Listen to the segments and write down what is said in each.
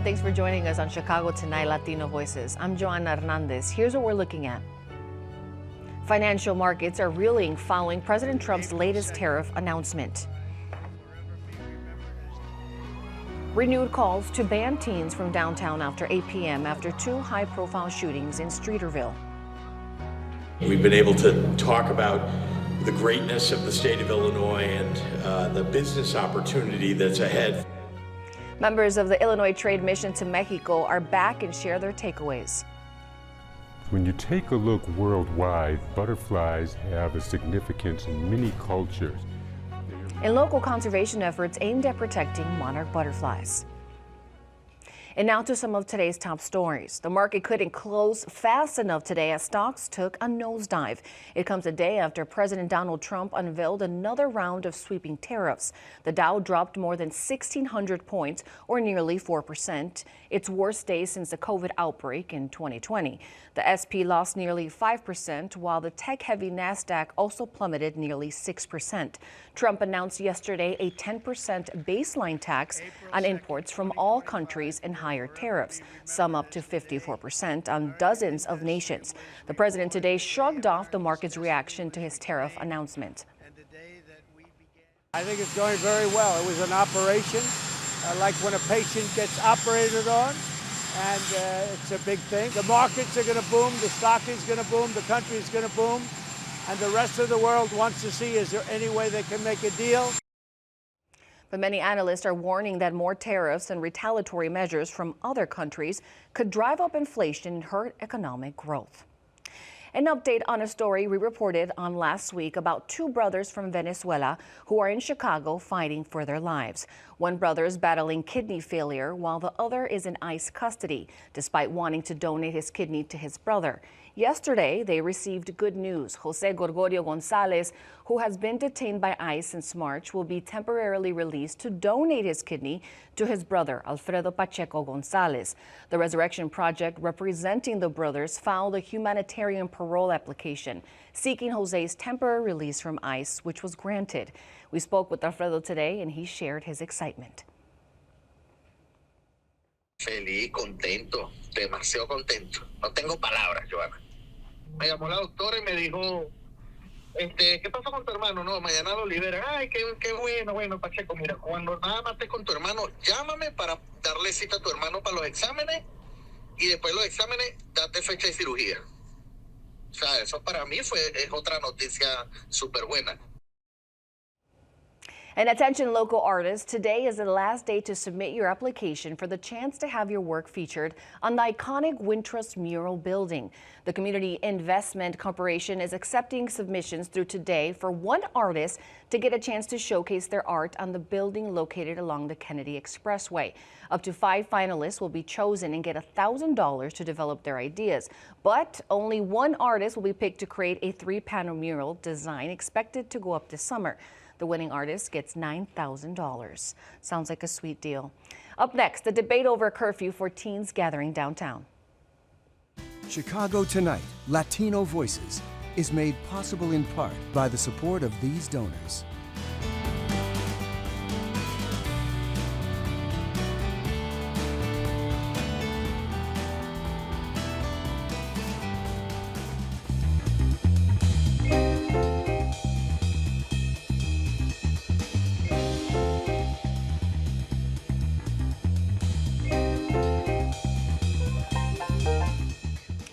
Thanks for joining us on Chicago Tonight Latino Voices. I'm Joanna Hernandez. Here's what we're looking at. Financial markets are reeling following President Trump's latest tariff announcement. Renewed calls to ban teens from downtown after 8 p.m. after two high-profile shootings in Streeterville. We've been able to talk about the greatness of the state of Illinois and the business opportunity that's ahead. Members of the Illinois Trade Mission to Mexico are back and share their takeaways. When you take a look worldwide, butterflies have a significance in many cultures. And local conservation efforts aimed at protecting monarch butterflies. And now to some of today's top stories. The market couldn't close fast enough today as stocks took a nosedive. It comes a day after President Donald Trump unveiled another round of sweeping tariffs. The Dow dropped more than 1,600 points, or nearly 4%, its worst day since the COVID outbreak in 2020. The SP lost nearly 5%, while the tech-heavy NASDAQ also plummeted nearly 6%. Trump announced yesterday a 10% baseline tax on imports from all countries and higher tariffs, some up to 54% on dozens of nations. The president today shrugged off the market's reaction to his tariff announcement. I think it's going very well. It was an operation, like when a patient gets operated on, and it's a big thing. The markets are going to boom, the stock is going to boom, the country is going to boom, and the rest of the world wants to see, is there any way they can make a deal? But many analysts are warning that more tariffs and retaliatory measures from other countries could drive up inflation and hurt economic growth. An update on a story we reported on last week about two brothers from Venezuela who are in Chicago fighting for their lives. One brother is battling kidney failure while the other is in ICE custody, despite wanting to donate his kidney to his brother. Yesterday, they received good news. Jose Gorgorio Gonzalez, who has been detained by ICE since March, will be temporarily released to donate his kidney to his brother, Alfredo Pacheco Gonzalez. The Resurrection Project, representing the brothers, filed a humanitarian parole application seeking Jose's temporary release from ICE, which was granted. We spoke with Alfredo today, and he shared his excitement. Feliz, contento, demasiado contento. No tengo palabras, Joana. Me llamó la doctora y me dijo, ¿qué pasó con tu hermano? No, mañana lo liberan. Ay, qué bueno, Pacheco. Mira, cuando nada más estés con tu hermano, llámame para darle cita a tu hermano para los exámenes y después de los exámenes, date fecha de cirugía. O sea, eso para mí es otra noticia súper buena. And attention local artists, today is the last day to submit your application for the chance to have your work featured on the iconic Wintrust Mural building. The Community Investment Corporation is accepting submissions through today for one artist to get a chance to showcase their art on the building located along the Kennedy Expressway. Up to 5 finalists will be chosen and get $1,000 to develop their ideas. But only one artist will be picked to create a 3-panel mural design expected to go up this summer. The winning artist gets $9,000. Sounds like a sweet deal. Up next, the debate over curfew for teens gathering downtown. Chicago Tonight, Latino Voices, is made possible in part by the support of these donors.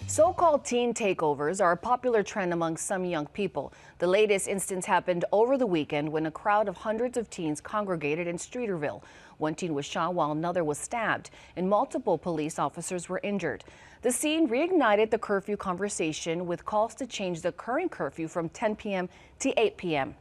So-called teen takeovers are a popular trend among some young people. The latest instance happened over the weekend when a crowd of hundreds of teens congregated in Streeterville. One teen was shot while another was stabbed, and multiple police officers were injured. The scene reignited the curfew conversation with calls to change the current curfew from 10 p.m. to 8 p.m.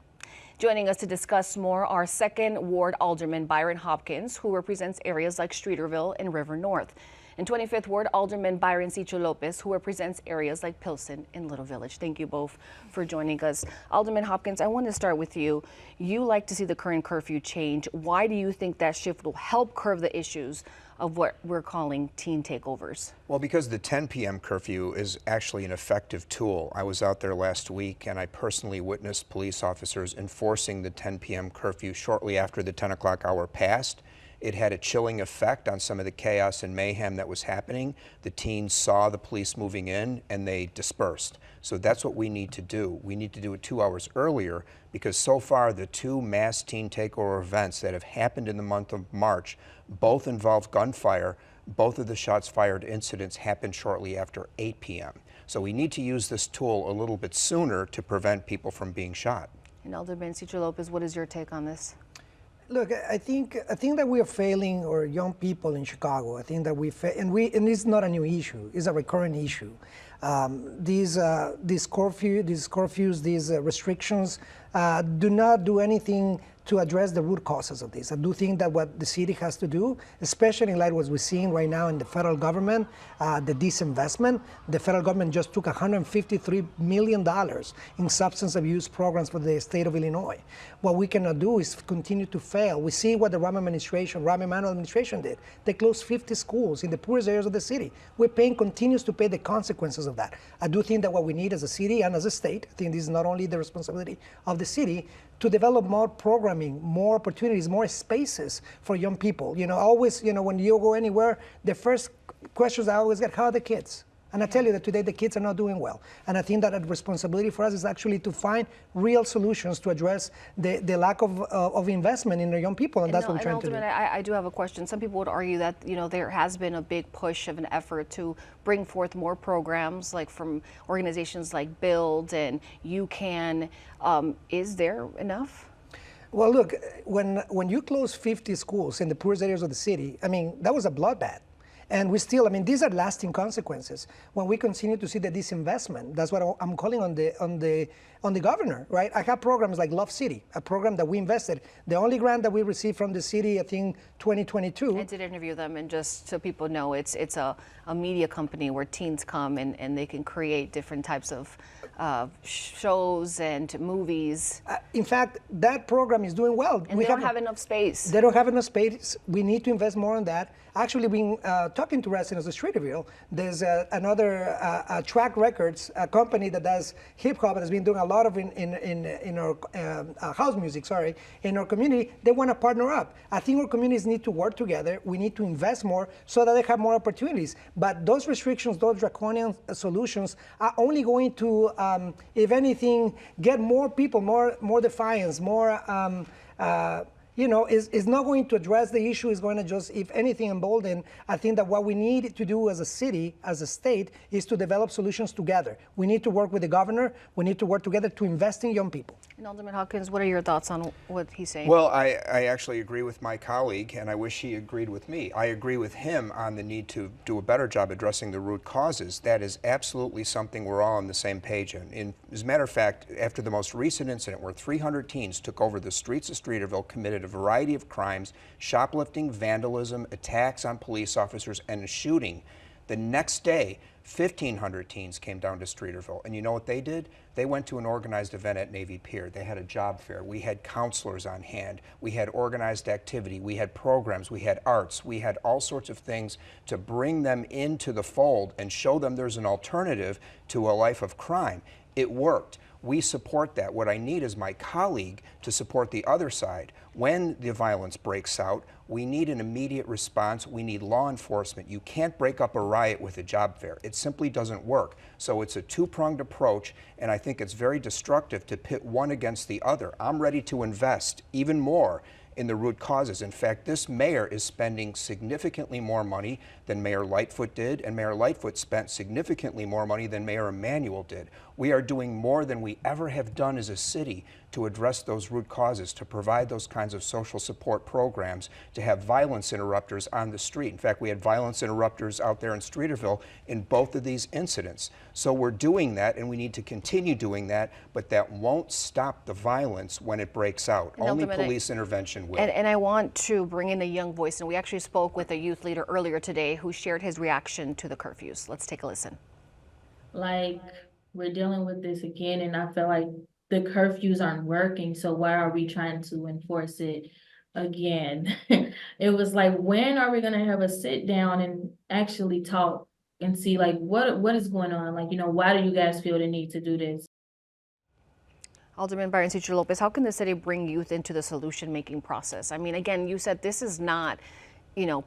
Joining us to discuss more are 2nd Ward Alderman Byron Hopkins, who represents areas like Streeterville and River North, and 25th Ward Alderman Byron Cicho Lopez, who represents areas like Pilsen and Little Village. Thank you both for joining us. Alderman Hopkins, I want to start with you. You like to see the current curfew change. Why do you think that shift will help curb the issues of what we're calling teen takeovers? Well, because the 10 p.m. curfew is actually an effective tool. I was out there last week and I personally witnessed police officers enforcing the 10 p.m. curfew shortly after the 10 o'clock hour passed. It had a chilling effect on some of the chaos and mayhem that was happening. The teens saw the police moving in and they dispersed. So that's what we need to do. We need to do it 2 hours earlier, because so far the 2 mass teen takeover events that have happened in the month of March both involve gunfire. Both of the shots fired incidents happened shortly after 8 p.m. So we need to use this tool a little bit sooner to prevent people from being shot. And Alderman Citro Lopez, what is your take on this? Look, I think that we are failing our young people in Chicago. I think that and it's not a new issue; it's a recurrent issue. These curfews, these restrictions do not do anything to address the root causes of this. I do think that what the city has to do, especially in light of what we're seeing right now in the federal government, the disinvestment, the federal government just took $153 million in substance abuse programs for the state of Illinois. What we cannot do is continue to fail. We see what the Rahm Emanuel administration did. They closed 50 schools in the poorest areas of the city. Continues to pay the consequences of that. I do think that what we need as a city and as a state, I think this is not only the responsibility of the city, to develop more programming, more opportunities, more spaces for young people. Always, when you go anywhere, the first questions I always get, how are the kids? And I tell you that today the kids are not doing well. And I think that a responsibility for us is actually to find real solutions to address the lack of investment in the young people, and that's what we're trying to do. I do have a question. Some people would argue that there has been a big push of an effort to bring forth more programs, like from organizations like Build and You Can. Is there enough? Well, look, when you close 50 schools in the poorest areas of the city, that was a bloodbath. And we still, these are lasting consequences. When we continue to see the disinvestment, that's what I'm calling on the governor, right? I have programs like Love City, a program that we invested. The only grant that we received from the city, I think, 2022. I did interview them, and just so people know, it's a media company where teens come and they can create different types of shows and movies. In fact, that program is doing well. And they don't have enough space. They don't have enough space. We need to invest more on that. Actually, been talking to residents of Streeterville. There's another Track Records, a company that does hip hop and has been doing a lot of in our house music, in our community. They want to partner up. I think our communities need to work together. We need to invest more so that they have more opportunities. But those restrictions, those draconian solutions are only going to, if anything, get more people, more defiance, more. Is not going to address the issue. Is going to just, if anything, embolden. I think that what we need to do as a city, as a state, is to develop solutions together. We need to work with the governor. We need to work together to invest in young people. And Alderman Hawkins, what are your thoughts on what he's saying? Well, I actually agree with my colleague, and I wish he agreed with me. I agree with him on the need to do a better job addressing the root causes. That is absolutely something we're all on the same page in. As a matter of fact, after the most recent incident where 300 teens took over the streets of Streeterville, committed a variety of crimes, shoplifting, vandalism, attacks on police officers, and a shooting, the next day, 1,500 teens came down to Streeterville. And you know what they did? They went to an organized event at Navy Pier. They had a job fair. We had counselors on hand. We had organized activity. We had programs. We had arts. We had all sorts of things to bring them into the fold and show them there's an alternative to a life of crime. It worked. We support that. What I need is my colleague to support the other side. When the violence breaks out, we need an immediate response. We need law enforcement. You can't break up a riot with a job fair. It simply doesn't work. So it's a two-pronged approach, and I think it's very destructive to pit one against the other. I'm ready to invest even more in the root causes. In fact, this mayor is spending significantly more money than Mayor Lightfoot did, and Mayor Lightfoot spent significantly more money than Mayor Emanuel did. We are doing more than we ever have done as a city to address those root causes, to provide those kinds of social support programs, to have violence interrupters on the street. In fact, we had violence interrupters out there in Streeterville in both of these incidents. So we're doing that, and we need to continue doing that, but that won't stop the violence when it breaks out. Only police intervention will. And I want to bring in a young voice, and we actually spoke with a youth leader earlier today who shared his reaction to the curfews. Let's take a listen. Like, we're dealing with this again, and I feel like the curfews aren't working, so why are we trying to enforce it again? It was like, when are we going to have a sit down and actually talk and see, like, what is going on? Like, why do you guys feel the need to do this? Alderman Barranquilla Lopez, how can the city bring youth into the solution-making process? I mean, again, you said this is not,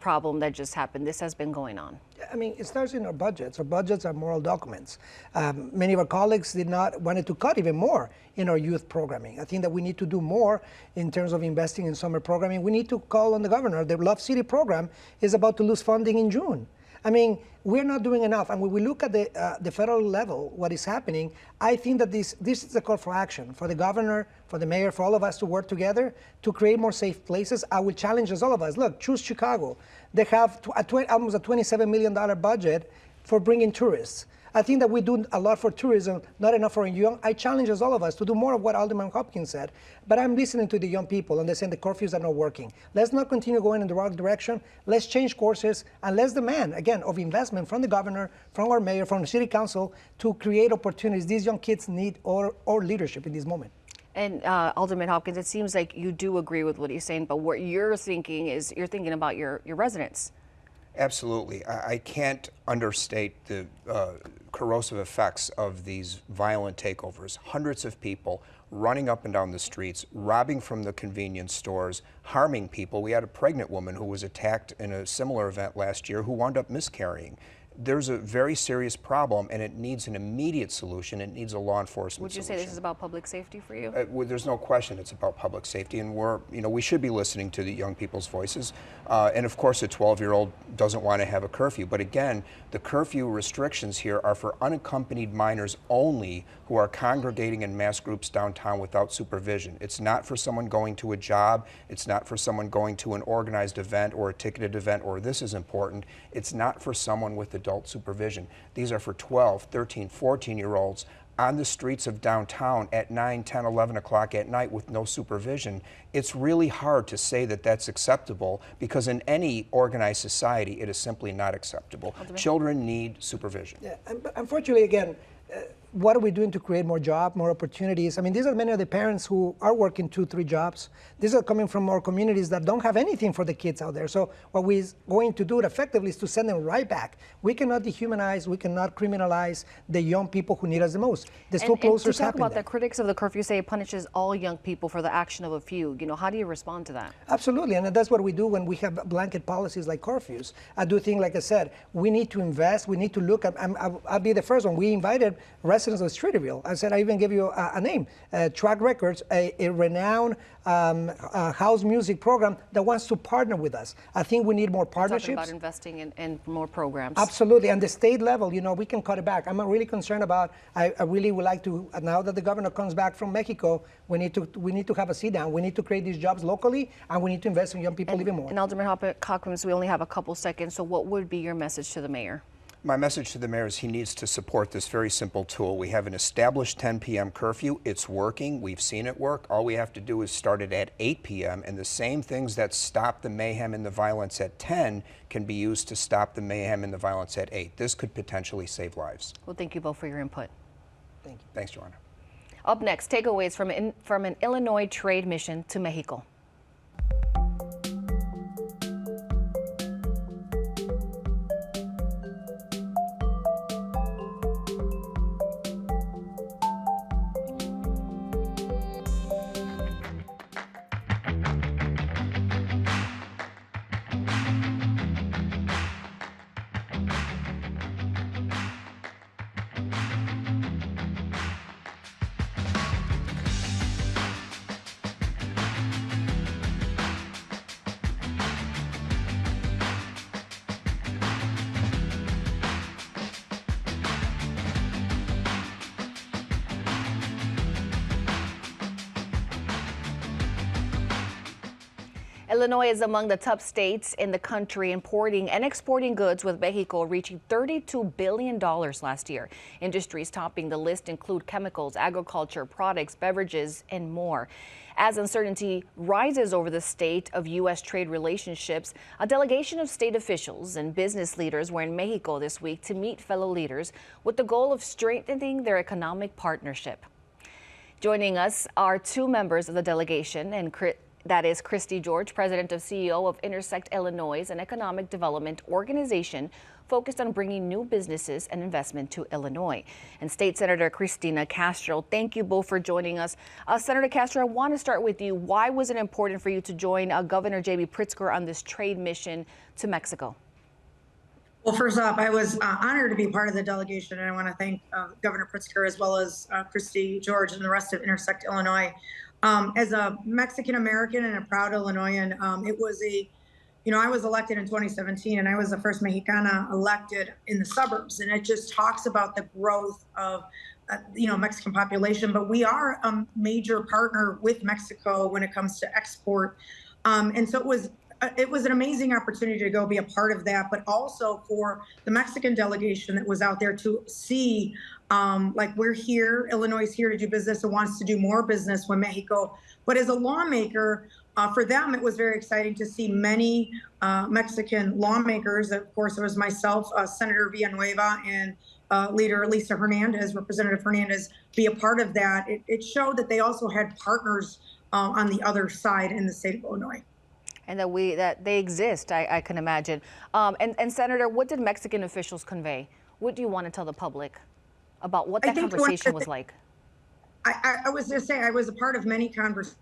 problem that just happened. This has been going on. I mean, it starts in our budgets. Our budgets are moral documents. Many of our colleagues wanted to cut even more in our youth programming. I think that we need to do more in terms of investing in summer programming. We need to call on the governor. The Love City program is about to lose funding in June. I mean, we're not doing enough. And when we look at the federal level, what is happening, I think that this is a call for action for the governor, for the mayor, for all of us to work together to create more safe places. I will challenge us, all of us. Look, choose Chicago. They have almost a $27 million budget for bringing tourists. I think that we do a lot for tourism, not enough for young. I challenge us, all of us, to do more of what Alderman Hopkins said. But I'm listening to the young people, and they're saying the curfews are not working. Let's not continue going in the wrong direction. Let's change courses, and let's demand, again, of investment from the governor, from our mayor, from the city council, to create opportunities. These young kids need our leadership in this moment. And Alderman Hopkins, it seems like you do agree with what he's saying, but what you're thinking is you're thinking about your residents. Absolutely. I can't understate the corrosive effects of these violent takeovers. Hundreds of people running up and down the streets, robbing from the convenience stores, harming people. We had a pregnant woman who was attacked in a similar event last year who wound up miscarrying. There's a very serious problem, and it needs an immediate solution. It needs a law enforcement solution. Would you say this is about public safety for you? There's no question it's about public safety, and we should be listening to the young people's voices. And of course, a 12-year-old doesn't want to have a curfew. But again, the curfew restrictions here are for unaccompanied minors only who are congregating in mass groups downtown without supervision. It's not for someone going to a job. It's not for someone going to an organized event or a ticketed event, or this is important. It's not for someone with adult supervision. These are for 12, 13, 14-year-olds on the streets of downtown at 9, 10, 11 o'clock at night with no supervision. It's really hard to say that that's acceptable, because in any organized society, it is simply not acceptable. Children need supervision. Yeah, but unfortunately, again, what are we doing to create more jobs, more opportunities? I mean, these are many of the parents who are working 2, 3 jobs. These are coming from our communities that don't have anything for the kids out there. So what we're going to do effectively is to send them right back. We cannot dehumanize, we cannot criminalize the young people who need us the most. The school closures to talk happen about there. the critics of the curfew say it punishes all young people for the action of a few. How do you respond to that? Absolutely, and that's what we do when we have blanket policies like curfews. I do think, like I said, we need to invest, we need to look at, I'll be the first one. We invited residents of Streeterville. I said, I even give you a name, Track Records, a renowned house music program that wants to partner with us. I think we need more partnerships. You're talking about investing in more programs. Absolutely, and the state level, we can cut it back. I'm really concerned about, I really would like to, now that the governor comes back from Mexico, we need to have a sit down. We need to create these jobs locally, and we need to invest in young people even more. And Alderman Hopkins, we only have a couple seconds, so what would be your message to the mayor? My message to the mayor is he needs to support this very simple tool. We have an established 10 p.m. curfew. It's working. We've seen it work. All we have to do is start it at 8 p.m. and the same things that stop the mayhem and the violence at 10 can be used to stop the mayhem and the violence at 8. This could potentially save lives. Well, thank you both for your input. Thank you. Thanks, Joanna. Up next, takeaways from an Illinois trade mission to Mexico. Illinois is among the top states in the country importing and exporting goods, with Mexico reaching $32 billion last year. Industries topping the list include chemicals, agriculture, products, beverages, and more. As uncertainty rises over the state of U.S. trade relationships, a delegation of state officials and business leaders were in Mexico this week to meet fellow leaders with the goal of strengthening their economic partnership. Joining us are 2 members of the delegation, and that is Christy George, President and CEO of Intersect Illinois, an economic development organization focused on bringing new businesses and investment to Illinois. And State Senator Cristina Castro, thank you both for joining us. Senator Castro, I want to start with you. Why was it important for you to join Governor J.B. Pritzker on this trade mission to Mexico? Well, first off, I was honored to be part of the delegation, and I want to thank Governor Pritzker as well as Christy George and the rest of Intersect Illinois. As a Mexican American and a proud Illinoisan, it was I was elected in 2017, and I was the first Mexicana elected in the suburbs, and it just talks about the growth of Mexican population. But we are a major partner with Mexico when it comes to export, and so it was an amazing opportunity to go be a part of that, but also for the Mexican delegation that was out there to see, we're here, Illinois is here to do business and wants to do more business with Mexico. But as a lawmaker, for them, it was very exciting to see many Mexican lawmakers. Of course, there was myself, Senator Villanueva, and Leader Lisa Hernandez, Representative Hernandez, be a part of that. It showed that they also had partners on the other side in the state of Illinois. And that they exist, I can imagine. And Senator, what did Mexican officials convey? What do you want to tell the public about what that conversation was like? I was going to say, I was a part of many conversations.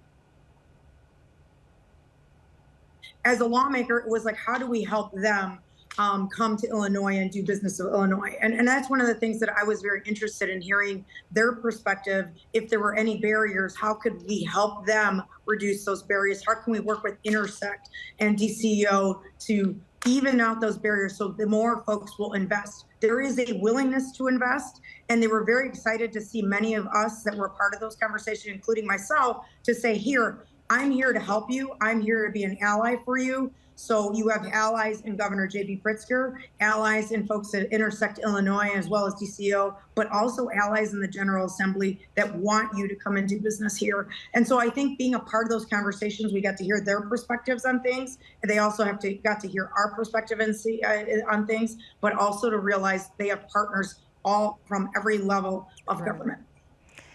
As a lawmaker, it was like, how do we help them come to Illinois and do business with Illinois? And that's one of the things that I was very interested in hearing their perspective. If there were any barriers, how could we help them reduce those barriers? How can we work with Intersect and DCEO to even out those barriers so the more folks will invest? There is a willingness to invest, and they were very excited to see many of us that were part of those conversations, including myself, to say, here, I'm here to help you. I'm here to be an ally for you. So you have allies in Governor J.B. Pritzker, allies in folks at Intersect Illinois, as well as DCO, but also allies in the General Assembly that want you to come and do business here. And so I think being a part of those conversations, we got to hear their perspectives on things. They also got to hear our perspective on things, but also to realize they have partners all from every level of government.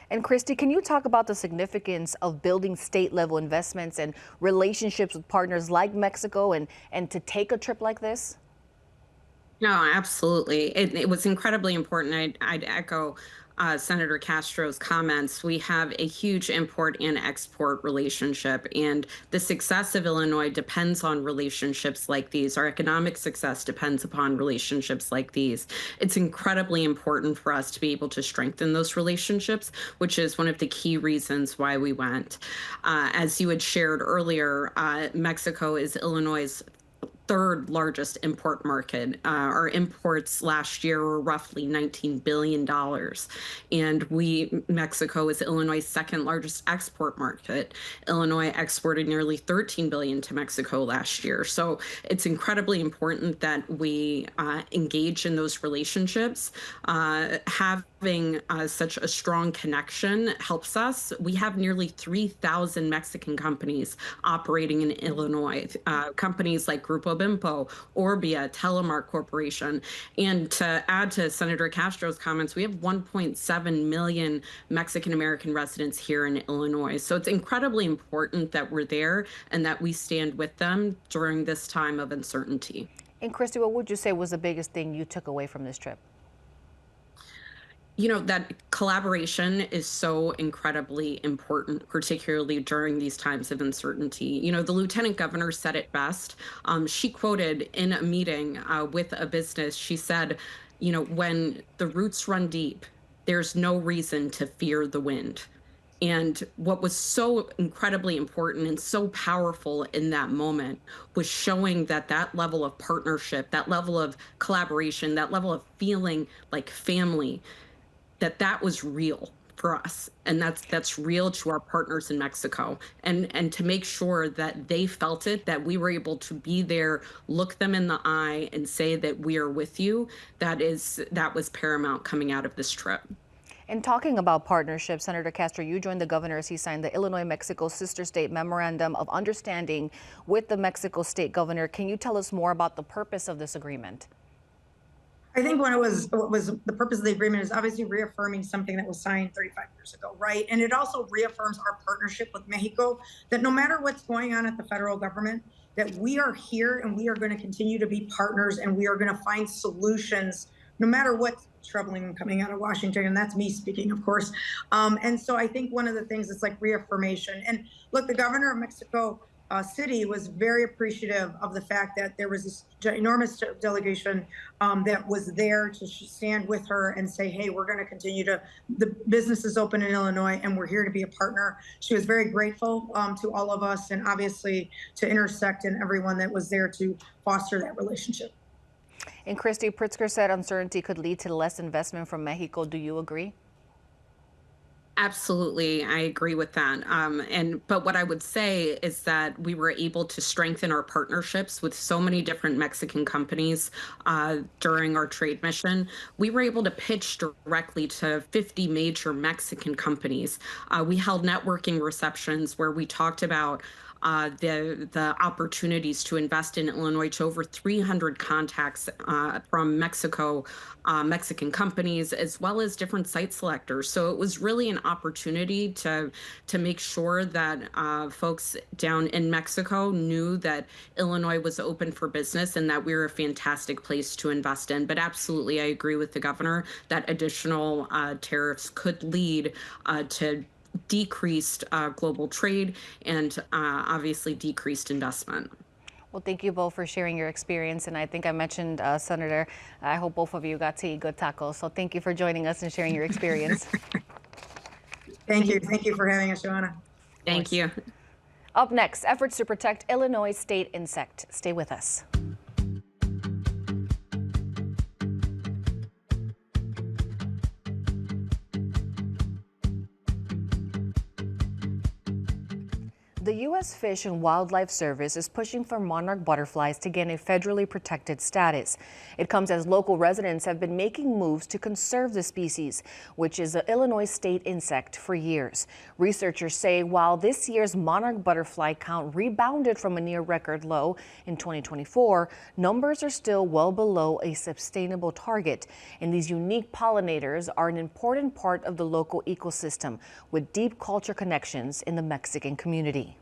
And Christy, can you talk about the significance of building state-level investments and relationships with partners like Mexico and to take a trip like this? No, absolutely. It was incredibly important. I'd echo Senator Castro's comments. We have a huge import and export relationship, and the success of Illinois depends on relationships like these. Our economic success depends upon relationships like these. It's incredibly important for us to be able to strengthen those relationships, which is one of the key reasons why we went. As you had shared earlier, Mexico is Illinois' third largest import market. Our imports last year were roughly $19 billion. And Mexico is Illinois' second largest export market. Illinois exported nearly $13 billion to Mexico last year. So it's incredibly important that we engage in those relationships. Having such a strong connection helps us. We have nearly 3,000 Mexican companies operating in Illinois, companies like Grupo Bimpo, Orbia, Telemark Corporation. And to add to Senator Castro's comments, we have 1.7 million Mexican American residents here in Illinois. So it's incredibly important that we're there and that we stand with them during this time of uncertainty. And Christy, what would you say was the biggest thing you took away from this trip? You know, that collaboration is so incredibly important, particularly during these times of uncertainty. You know, the lieutenant governor said it best. She quoted in a meeting with a business, she said, you know, when the roots run deep, there's no reason to fear the wind. And what was so incredibly important and so powerful in that moment was showing that that level of partnership, that level of collaboration, that level of feeling like family, that was real for us, and that's real to our partners in Mexico, and to make sure that they felt it, that we were able to be there, look them in the eye, and say that we are with you. That was paramount coming out of this trip. And talking about partnerships, Senator Castro, you joined the governor as he signed the Illinois-Mexico Sister State Memorandum of Understanding with the Mexico State Governor. Can you tell us more about the purpose of this agreement? I think what was the purpose of the agreement is obviously reaffirming something that was signed 35 years ago, right? And it also reaffirms our partnership with Mexico, that no matter what's going on at the federal government, that we are here and we are going to continue to be partners and we are going to find solutions no matter what's troubling and coming out of Washington. And that's me speaking, of course. And so I think one of the things is like reaffirmation. And look, the governor of Mexico City was very appreciative of the fact that there was this enormous delegation that was there to stand with her and say, hey, we're going to continue the business is open in Illinois and we're here to be a partner. She was very grateful to all of us and obviously to Intersect and everyone that was there to foster that relationship. And Christy, Pritzker said uncertainty could lead to less investment from Mexico. Do you agree? Absolutely, I agree with that. But what I would say is that we were able to strengthen our partnerships with so many different Mexican companies during our trade mission. We were able to pitch directly to 50 major Mexican companies. We held networking receptions where we talked about the opportunities to invest in Illinois to over 300 contacts from Mexico, Mexican companies, as well as different site selectors. So it was really an opportunity to make sure that folks down in Mexico knew that Illinois was open for business and that we were a fantastic place to invest in. But absolutely, I agree with the governor that additional tariffs could lead to decreased global trade and obviously decreased investment. Well, thank you both for sharing your experience. And I think I mentioned, Senator, I hope both of you got to eat good tacos. So thank you for joining us and sharing your experience. Thank you. Thank you for having us, Joanna. Thank you. Up next, efforts to protect Illinois state insect. Stay with us. The U.S. Fish and Wildlife Service is pushing for monarch butterflies to gain a federally protected status. It comes as local residents have been making moves to conserve the species, which is an Illinois state insect, for years. Researchers say while this year's monarch butterfly count rebounded from a near record low in 2024, numbers are still well below a sustainable target. And these unique pollinators are an important part of the local ecosystem with deep culture connections in the Mexican community.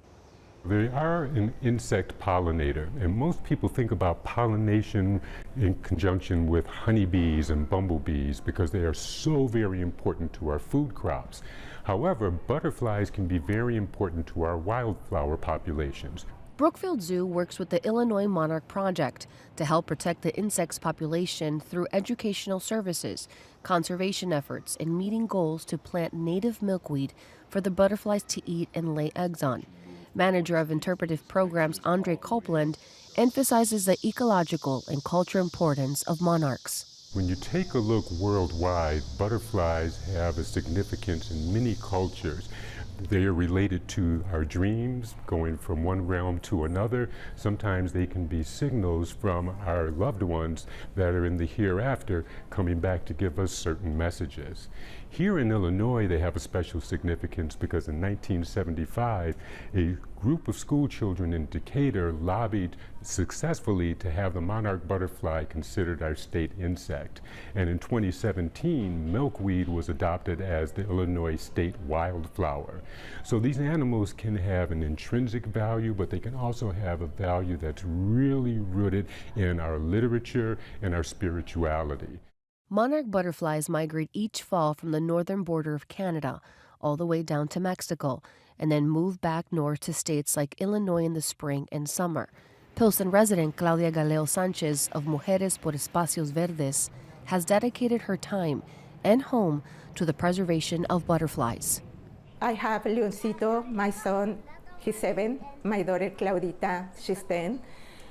They are an insect pollinator, and most people think about pollination in conjunction with honeybees and bumblebees because they are so very important to our food crops. However, butterflies can be very important to our wildflower populations. Brookfield Zoo works with the Illinois Monarch Project to help protect the insects population through educational services, conservation efforts, and meeting goals to plant native milkweed for the butterflies to eat and lay eggs on. Manager of Interpretive Programs Andre Copeland emphasizes the ecological and cultural importance of monarchs. When you take a look worldwide, butterflies have a significance in many cultures. They are related to our dreams, going from one realm to another. Sometimes they can be signals from our loved ones that are in the hereafter coming back to give us certain messages. Here in Illinois, they have a special significance because in 1975, a group of school children in Decatur lobbied successfully to have the monarch butterfly considered our state insect. And in 2017, milkweed was adopted as the Illinois state wildflower. So these animals can have an intrinsic value, but they can also have a value that's really rooted in our literature and our spirituality. Monarch butterflies migrate each fall from the northern border of Canada all the way down to Mexico and then move back north to states like Illinois in the spring and summer. Pilsen resident Claudia Galeo Sanchez of Mujeres por Espacios Verdes has dedicated her time and home to the preservation of butterflies. I have Leoncito, my son, he's 7, my daughter Claudita, she's 10.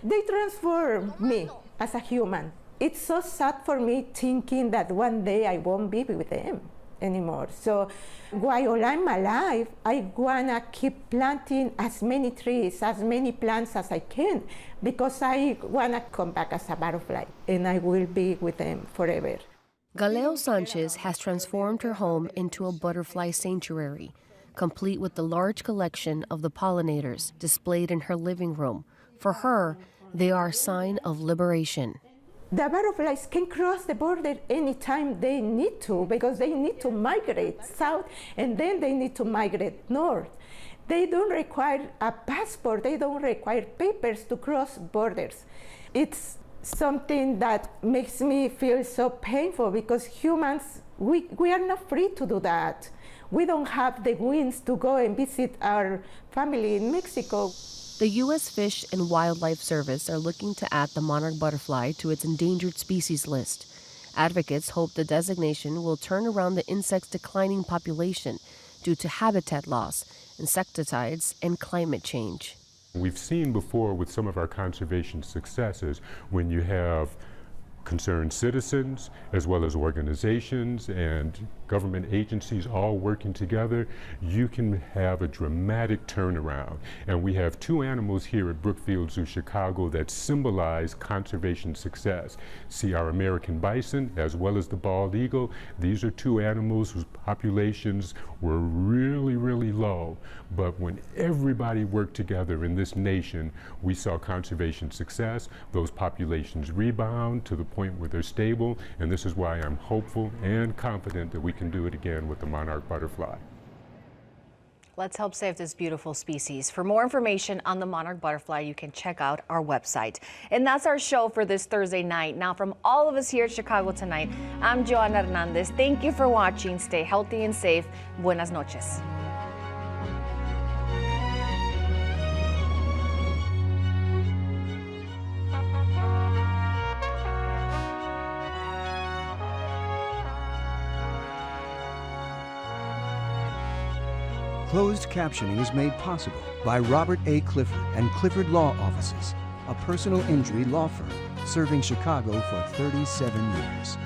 They transform me as a human. It's so sad for me thinking that one day I won't be with them anymore. So while I'm alive, I wanna keep planting as many trees, as many plants as I can, because I wanna come back as a butterfly and I will be with them forever. Galeo Sanchez has transformed her home into a butterfly sanctuary, complete with the large collection of the pollinators displayed in her living room. For her, they are a sign of liberation. The butterflies can cross the border anytime they need to, because they need to migrate south and then they need to migrate north. They don't require a passport, they don't require papers to cross borders. It's something that makes me feel so painful because humans, we are not free to do that. We don't have the wings to go and visit our family in Mexico. The U.S. Fish and Wildlife Service are looking to add the monarch butterfly to its endangered species list. Advocates hope the designation will turn around the insect's declining population due to habitat loss, insecticides, and climate change. We've seen before with some of our conservation successes when you have concerned citizens as well as organizations and government agencies all working together, you can have a dramatic turnaround. And we have two animals here at Brookfield Zoo, Chicago that symbolize conservation success. See our American bison as well as the bald eagle. These are two animals whose populations were really, really low. But when everybody worked together in this nation, we saw conservation success. Those populations rebound to the point where they're stable. And this is why I'm hopeful and confident that we can do it again with the monarch butterfly. Let's help save this beautiful species. For more information on the monarch butterfly, you can check out our website. And that's our show for this Thursday night. Now, from all of us here at Chicago Tonight, I'm Joanna Hernandez. Thank you for watching. Stay healthy and safe. Buenas noches. Closed captioning is made possible by Robert A. Clifford and Clifford Law Offices, a personal injury law firm serving Chicago for 37 years.